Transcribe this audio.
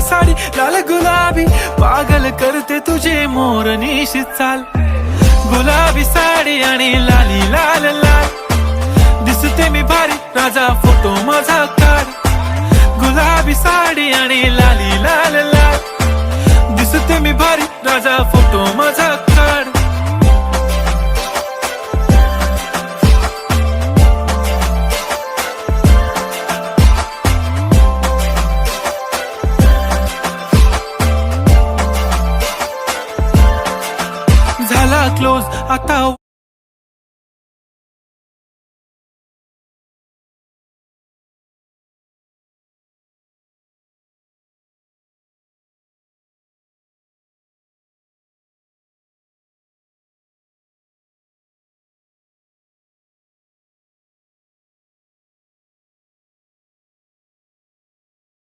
साडी लाल गुलाबी, पागल करते तुझे मोरनीशी चाल. गुलाबी साडी आणि लाली लाल लाल, दिसते मी भारी राजा फोटो माझा काढ. गुलाबी साडी आणि लाली लाल लाल, दिसते मी भारी राजा फोटो माझा काढ. झाला क्लोज आता